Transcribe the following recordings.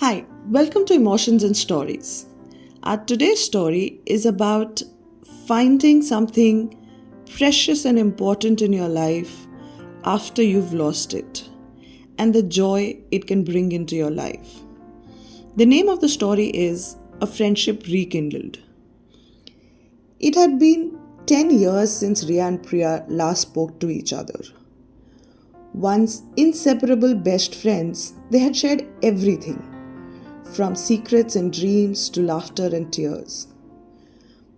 Hi, welcome to Emotions and Stories. Our today's story is about finding something precious and important in your life after you've lost it and the joy it can bring into your life. The name of the story is A Friendship Rekindled. It had been 10 years since Ria and Priya last spoke to each other. Once inseparable best friends, they had shared everything from secrets and dreams to laughter and tears.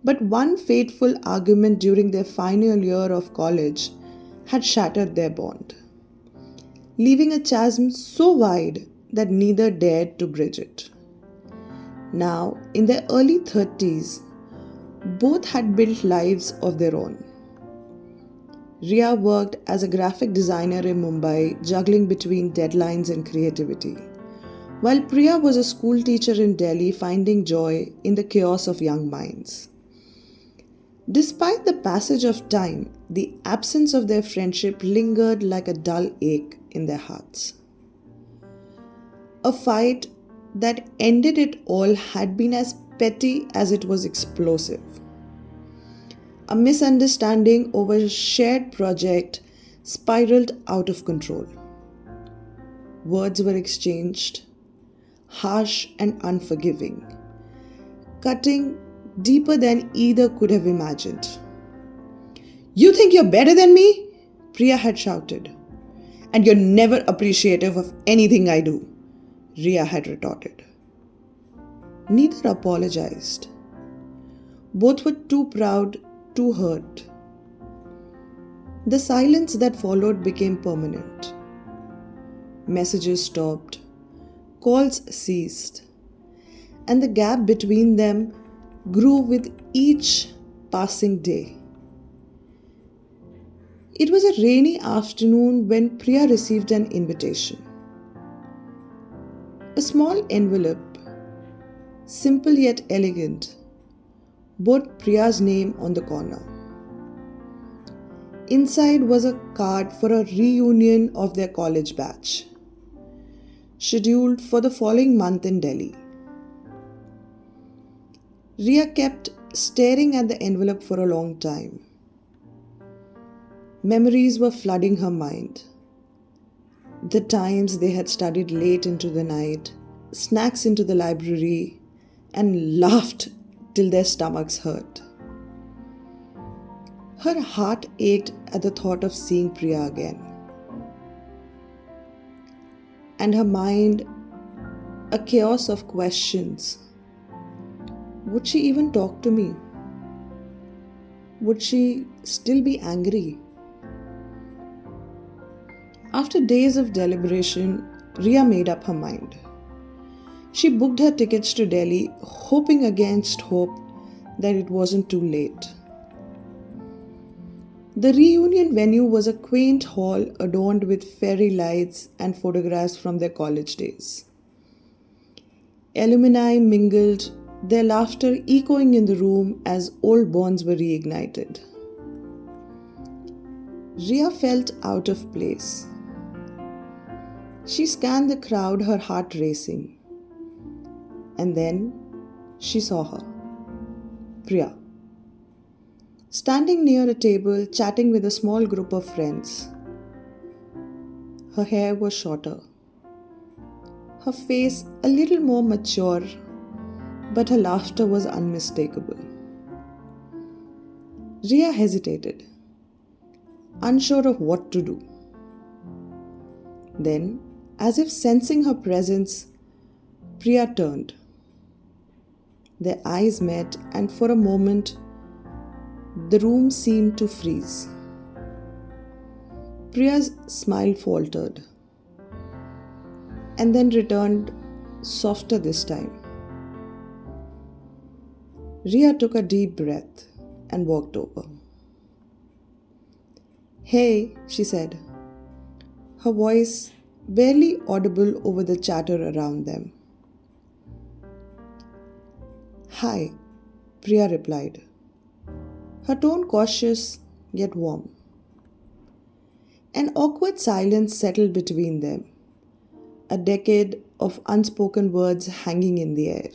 But one fateful argument during their final year of college had shattered their bond, leaving a chasm so wide that neither dared to bridge it. Now, in their early 30s, both had built lives of their own. Ria worked as a graphic designer in Mumbai, juggling between deadlines and creativity, while Priya was a school teacher in Delhi, finding joy in the chaos of young minds. Despite the passage of time, the absence of their friendship lingered like a dull ache in their hearts. A fight that ended it all had been as petty as it was explosive. A misunderstanding over a shared project spiraled out of control. Words were exchanged, harsh and unforgiving, cutting deeper than either could have imagined. "You think you're better than me?" Priya had shouted. "And you're never appreciative of anything I do," Ria had retorted. Neither apologized. Both were too proud, too hurt. The silence that followed became permanent. Messages stopped. Calls ceased, and the gap between them grew with each passing day. It was a rainy afternoon when Priya received an invitation. A small envelope, simple yet elegant, bore Priya's name on the corner. Inside was a card for a reunion of their college batch, scheduled for the following month in Delhi. Ria kept staring at the envelope for a long time. Memories were flooding her mind. The times they had studied late into the night, snacks into the library, and laughed till their stomachs hurt. Her heart ached at the thought of seeing Priya again, and her mind a chaos of questions. Would she even talk to me? Would she still be angry? After days of deliberation, Ria made up her mind. She booked her tickets to Delhi, hoping against hope that it wasn't too late. The reunion venue was a quaint hall adorned with fairy lights and photographs from their college days. Alumni mingled, their laughter echoing in the room as old bonds were reignited. Ria felt out of place. She scanned the crowd, her heart racing. And then she saw her, Priya, standing near a table chatting with a small group of friends. Her hair was shorter, her face a little more mature, but her laughter was unmistakable. Ria hesitated, unsure of what to do. Then, as if sensing her presence, Priya turned. Their eyes met, and for a moment, the room seemed to freeze. Priya's smile faltered, and then returned softer this time. Ria took a deep breath and walked over. "Hey," she said, her voice barely audible over the chatter around them. "Hi," Priya replied, her tone cautious yet warm. An awkward silence settled between them, a decade of unspoken words hanging in the air.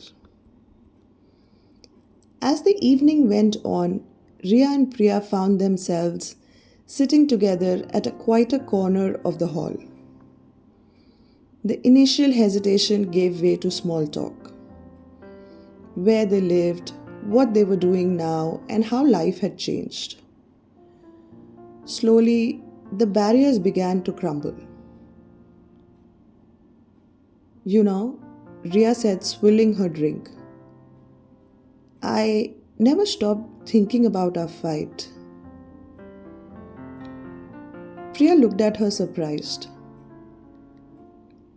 As the evening went on, Ria and Priya found themselves sitting together at a quieter corner of the hall. The initial hesitation gave way to small talk. Where they lived, what they were doing now, and how life had changed. Slowly, the barriers began to crumble. You know, Ria said, swilling her drink, I never stopped thinking about our fight. Priya looked at her surprised.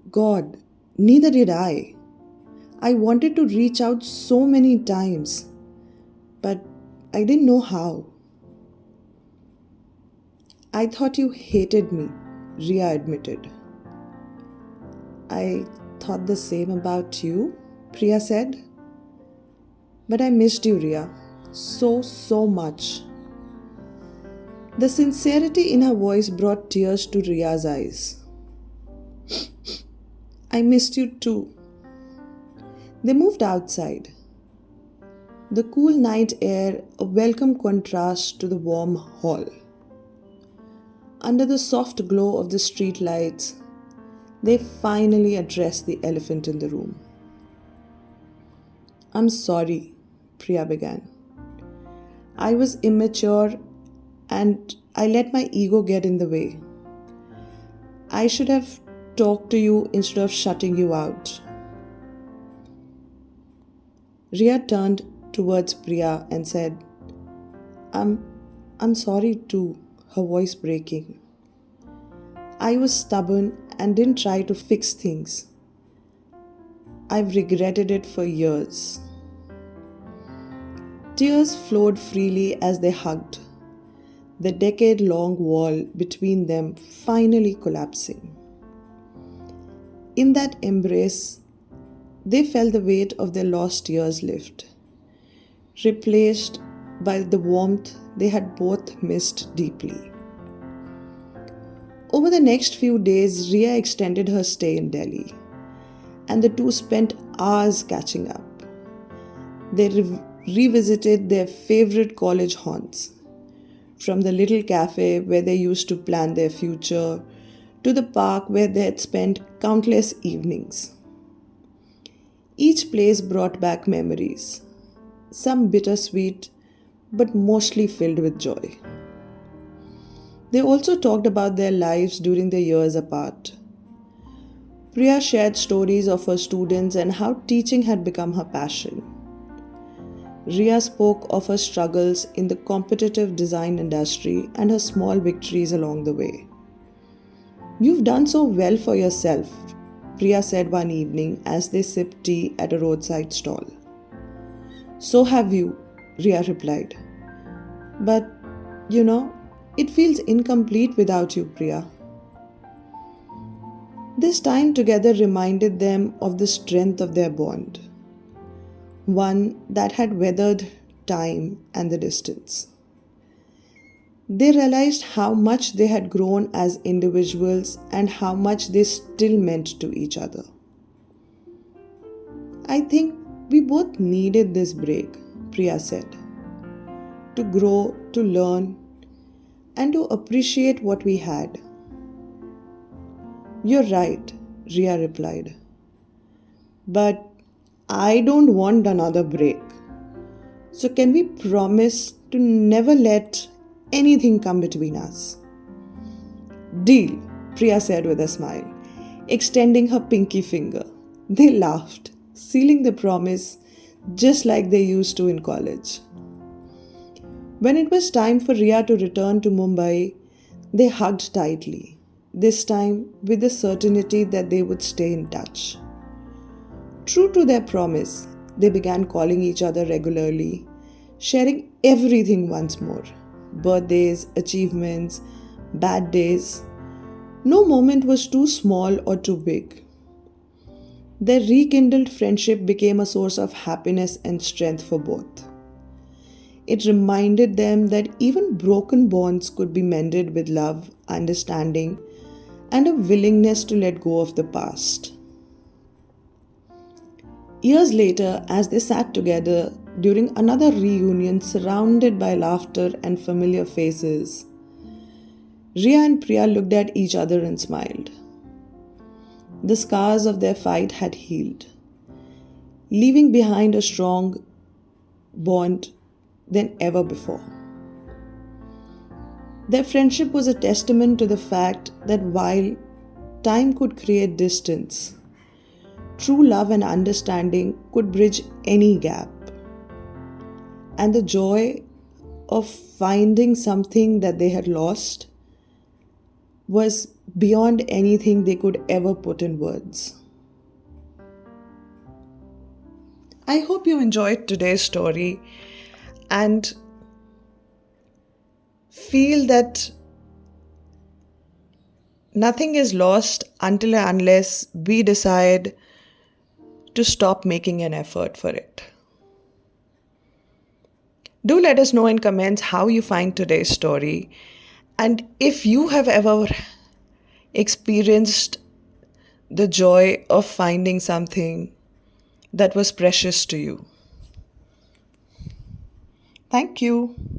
God, neither did I. I wanted to reach out so many times, but I didn't know how. I thought you hated me, Ria admitted. I thought the same about you, Priya said. But I missed you, Ria, so much. The sincerity in her voice brought tears to Ria's eyes. I missed you too. They moved outside. The cool night air, a welcome contrast to the warm hall. Under the soft glow of the street lights, they finally addressed the elephant in the room. I'm sorry, Priya began. I was immature and I let my ego get in the way. I should have talked to you instead of shutting you out. Ria turned towards Priya and said, I'm sorry too, her voice breaking. I was stubborn and didn't try to fix things. I've regretted it for years. Tears flowed freely as they hugged, the decade-long wall between them finally collapsing. In that embrace, they felt the weight of their lost years lift, replaced by the warmth they had both missed deeply. Over the next few days, Ria extended her stay in Delhi, and the two spent hours catching up. They revisited their favorite college haunts, from the little cafe where they used to plan their future to the park where they had spent countless evenings. Each place brought back memories, some bittersweet, but mostly filled with joy. They also talked about their lives during the years apart. Priya shared stories of her students and how teaching had become her passion. Ria spoke of her struggles in the competitive design industry and her small victories along the way. You've done so well for yourself, Priya said one evening as they sipped tea at a roadside stall. So have you, Ria replied. But, it feels incomplete without you, Priya. This time together reminded them of the strength of their bond, one that had weathered time and the distance. They realized how much they had grown as individuals and how much they still meant to each other. I think we both needed this break, Priya said, to grow, to learn, and to appreciate what we had. You're right, Ria replied. But I don't want another break. So can we promise to never let anything come between us? Deal, Priya said with a smile, extending her pinky finger. They laughed, sealing the promise just like they used to in college. When it was time for Ria to return to Mumbai, they hugged tightly, this time with the certainty that they would stay in touch. True to their promise, they began calling each other regularly, sharing everything once more. Birthdays, achievements, bad days. No moment was too small or too big. Their rekindled friendship became a source of happiness and strength for both. It reminded them that even broken bonds could be mended with love, understanding, and a willingness to let go of the past. Years later, as they sat together during another reunion surrounded by laughter and familiar faces, Ria and Priya looked at each other and smiled. The scars of their fight had healed, leaving behind a strong bond than ever before. Their friendship was a testament to the fact that while time could create distance, true love and understanding could bridge any gap. And the joy of finding something that they had lost was beyond anything they could ever put in words. I hope you enjoyed today's story and feel that nothing is lost until and unless we decide to stop making an effort for it. Do let us know in comments how you find today's story and if you have ever experienced the joy of finding something that was precious to you. Thank you.